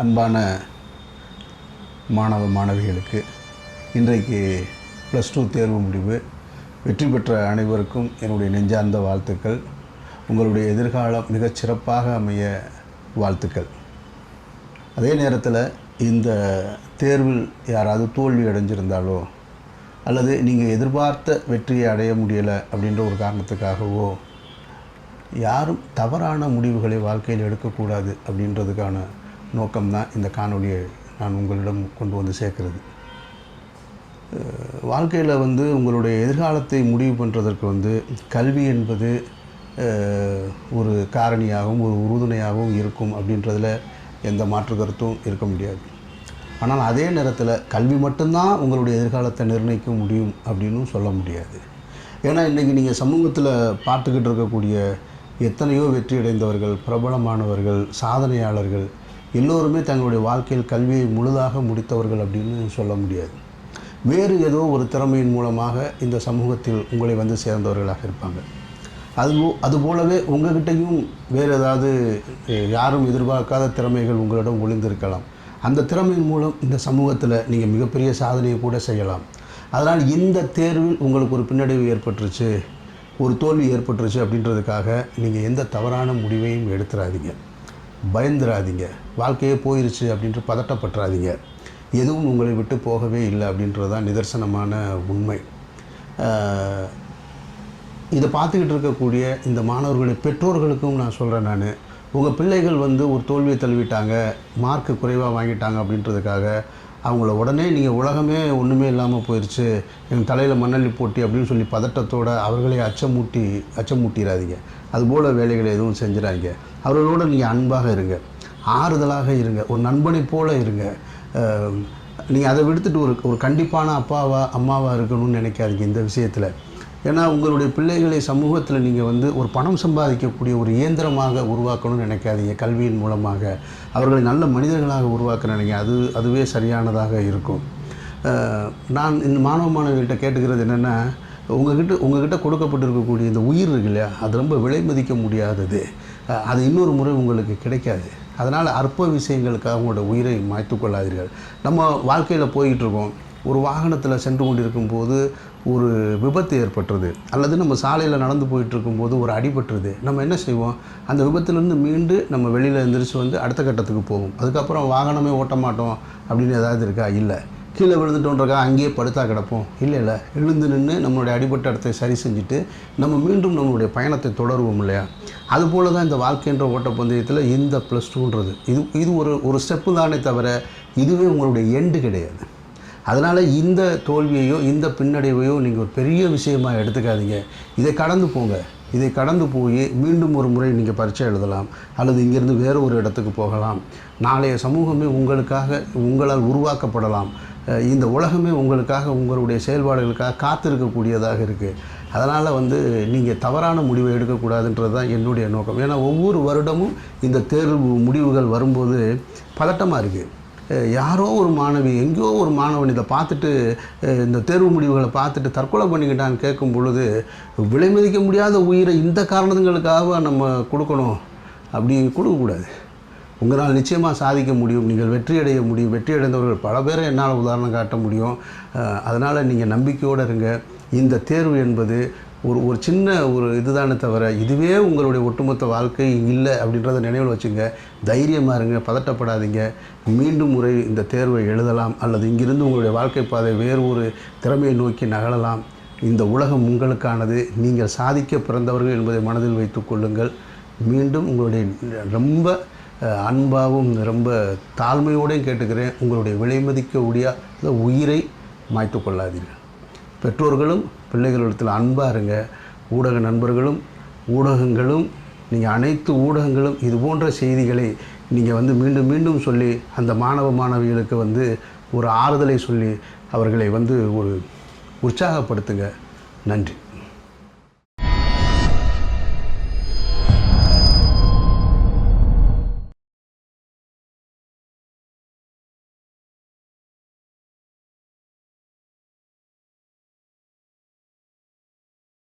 அன்பான மாணவ மாணவிகளுக்கு இன்றைக்கு +2 தேர்வு முடிவு. வெற்றி பெற்ற அனைவருக்கும் என்னுடைய நெஞ்சார்ந்த வாழ்த்துக்கள். உங்களுடைய எதிர்காலம் மிகச் சிறப்பாக அமைய வாழ்த்துக்கள். அதே நேரத்தில் இந்த தேர்வில் யாராவது தோல்வி அடைஞ்சிருந்தாலோ அல்லது நீங்கள் எதிர்பார்த்த வெற்றியை அடைய முடியலை அப்படின்ற ஒரு காரணத்துக்காகவோ யாரும் தவறான முடிவுகளை வாழ்க்கையில் எடுக்கக்கூடாது அப்படின்றதுக்கான நோக்கம்தான் இந்த காணொலியை நான் உங்களிடம் கொண்டு வந்து சேர்க்கிறது. வாழ்க்கையில் உங்களுடைய எதிர்காலத்தை முடிவு பண்ணுறதற்கு கல்வி என்பது ஒரு காரணியாகவும் ஒரு உறுதுணையாகவும் இருக்கும் அப்படின்றதில் எந்த மாற்று கருத்தும் இருக்க முடியாது. ஆனால் அதே நேரத்தில் கல்வி மட்டும்தான் உங்களுடைய எதிர்காலத்தை நிர்ணயிக்க முடியும் அப்படின்னும் சொல்ல முடியாது. ஏன்னா இன்றைக்கி நீங்கள் சமூகத்தில் பார்த்துக்கிட்டு இருக்கக்கூடிய எத்தனையோ வெற்றி அடைந்தவர்கள், பிரபலமானவர்கள், சாதனையாளர்கள் எல்லோருமே தங்களுடைய வாழ்க்கையில் கல்வியை முழுதாக முடித்தவர்கள் அப்படின்னு சொல்ல முடியாது. வேறு ஏதோ ஒரு திறமையின் மூலமாக இந்த சமூகத்தில் உங்களை சேர்ந்தவர்களாக இருப்பாங்க. அதுபோலவே உங்கள்கிட்டையும் வேறு ஏதாவது யாரும் எதிர்பார்க்காத திறமைகள் உங்களிடம் ஒளிந்திருக்கலாம். அந்த திறமையின் மூலம் இந்த சமூகத்தில் நீங்கள் மிகப்பெரிய சாதனையை கூட செய்யலாம். அதனால் இந்த தேர்வில் உங்களுக்கு ஒரு பின்னடைவு ஏற்பட்டுருச்சு, ஒரு தோல்வி ஏற்பட்டுருச்சு அப்படின்றதுக்காக நீங்கள் எந்த தவறான முடிவையும் எடுத்துடாதீங்க, பயந்துடாதீங்க, வாழ்க்கையே போயிருச்சு அப்படின்ட்டு பதட்டப்பட்டுறாதீங்க. எதுவும் உங்களை விட்டு போகவே இல்லை அப்படின்றது தான் நிதர்சனமான உண்மை. இதை பார்த்துக்கிட்டு இருக்கக்கூடிய இந்த மாணவர்களுடைய பெற்றோர்களுக்கும் நான் சொல்கிறேன், உங்கள் பிள்ளைகள் ஒரு தோல்வியை தழுவிட்டாங்க, மார்க்கு குறைவாக வாங்கிட்டாங்க அப்படின்றதுக்காக அவங்கள உடனே நீங்கள் உலகமே ஒன்றுமே இல்லாமல் போயிடுச்சு, எங்கள் தலையில் மண்ணள்ளி போட்டி அப்படின்னு சொல்லி பதட்டத்தோடு அவர்களே அச்சமூட்டிடாதீங்க. அதுபோல் வேலைகளை எதுவும் செஞ்சிடாதீங்க. அவர்களோடு நீங்கள் அன்பாக இருங்க, ஆறுதலாக இருங்க, ஒரு நண்பனை போல் இருங்க. நீங்கள் அதை விடுத்துட்டு ஒரு கண்டிப்பான அம்மாவாக இருக்கணும்னு நினைக்காதீங்க இந்த விஷயத்தில். ஏன்னா உங்களுடைய பிள்ளைகளை சமூகத்தில் நீங்கள் ஒரு பணம் சம்பாதிக்கக்கூடிய ஒரு இயந்திரமாக உருவாக்கணும்னு நினைக்காதீங்க. கல்வியின் மூலமாக அவர்களை நல்ல மனிதர்களாக உருவாக்க நினைங்க. அதுவே சரியானதாக இருக்கும். நான் இந்த மாணவ மாணவிகள்கிட்ட கேட்டுக்கிறது என்னென்னா, உங்ககிட்ட கொடுக்கப்பட்டிருக்கக்கூடிய இந்த உயிர் இருக்கு இல்லையா, அது ரொம்ப விலை மதிக்க முடியாதது. அது இன்னொரு முறை உங்களுக்கு கிடைக்காது. அதனால் அற்ப விஷயங்களுக்காக உங்களோட உயிரை மாய்த்து கொள்ளாதீர்கள். நம்ம வாழ்க்கையில் போய்கிட்டுருக்கோம், ஒரு வாகனத்தில் சென்று கொண்டிருக்கும்போது ஒரு விபத்து ஏற்பட்டுருது, அல்லது நம்ம சாலையில் நடந்து போயிட்டுருக்கும்போது ஒரு அடிபட்டுருது. நம்ம என்ன செய்வோம், அந்த விபத்துலேருந்து மீண்டு நம்ம வெளியில் எழுந்திரிச்சு அடுத்த கட்டத்துக்கு போவோம். அதுக்கப்புறம் வாகனமே ஓட்ட மாட்டோம் அப்படின்னு ஏதாவது இருக்கா? இல்லை. கீழே விழுந்துட்டோன்றக்கா அங்கேயே படுத்தா கிடப்போம்? இல்லை. எழுந்து நின்று நம்மளுடைய அடிபட்ட இடத்தை சரி செஞ்சுட்டு நம்ம மீண்டும் நம்மளுடைய பயணத்தை தொடருவோம் இல்லையா? அதுபோல் தான் இந்த வாழ்க்கைன்ற ஓட்டப்பந்தயத்தில் இந்த +2ன்றது இது ஒரு ஸ்டெப்பு தானே தவிர இதுவே உங்களுடைய எண்டு கிடையாது. அதனால் இந்த தோல்வியையோ இந்த பின்னடைவையோ நீங்கள் ஒரு பெரிய விஷயமாக எடுத்துக்காதீங்க. இதை கடந்து போங்க. இதை கடந்து போய் மீண்டும் ஒரு முறை நீங்கள் பரீட்சை எழுதலாம், அல்லது இங்கேருந்து வேறு ஒரு இடத்துக்கு போகலாம். நாளைய சமூகமே உங்களால் உருவாக்கப்படலாம். இந்த உலகமே உங்களுக்காக, உங்களுடைய செயல்பாடுகளுக்காக காத்திருக்கக்கூடியதாக இருக்குது. அதனால் நீங்கள் தவறான முடிவை எடுக்கக்கூடாதுன்றது தான் என்னுடைய நோக்கம். ஏன்னா ஒவ்வொரு வருடமும் இந்த தேர்வு முடிவுகள் வரும்போது பதட்டமாக இருக்குது. யாரோ ஒரு மாணவி, எங்கேயோ ஒரு மாணவன் இதை பார்த்துட்டு, இந்த தேர்வு முடிவுகளை பார்த்துட்டு தற்கொலை பண்ணிக்கிட்டான்னு கேட்கும் பொழுது, விலை மதிக்க முடியாத உயிரை இந்த காரணங்களுக்காக நம்ம கொடுக்கணும், அப்படி கொடுக்கக்கூடாது. உங்களால் நிச்சயமாக சாதிக்க முடியும், நீங்கள் வெற்றி அடைய முடியும். வெற்றி அடைந்தவர்கள் பல பேரை என்னால் உதாரணம் காட்ட முடியும். அதனால் நீங்கள் நம்பிக்கையோடு இருங்க. இந்த தேர்வு என்பது ஒரு சின்ன இதுதானே தவிர இதுவே உங்களுடைய ஒட்டுமொத்த வாழ்க்கை இல்லை அப்படின்றத நினைவில் வச்சுங்க. தைரியமாக இருங்க, பதட்டப்படாதீங்க. மீண்டும் முறை இந்த தேர்வை எழுதலாம், அல்லது இங்கிருந்து உங்களுடைய வாழ்க்கை பாதை வேறு ஒரு திறமையை நோக்கி நகரலாம். இந்த உலகம் உங்களுக்கானது. நீங்கள் சாதிக்க பிறந்தவர்கள் என்பதை மனதில் வைத்து கொள்ளுங்கள். மீண்டும் உங்களுடைய ரொம்ப அன்பாகவும் ரொம்ப தாழ்மையோடையும் கேட்டுக்கிறேன், உங்களுடைய விலை மதிக்க முடியாத உயிரை மாய்த்து கொள்ளாதீர்கள். பெற்றோர்களும் பிள்ளைகளிடத்தில் அன்பாக இருங்க. ஊடக நண்பர்களும் ஊடகங்களும், நீங்கள் அனைத்து ஊடகங்களும் இது போன்ற செய்திகளை நீங்கள் மீண்டும் மீண்டும் சொல்லி அந்த மாணவ மாணவிகளுக்கு ஒரு ஆறுதலை சொல்லி அவர்களை ஒரு உற்சாகப்படுத்துங்க. நன்றி.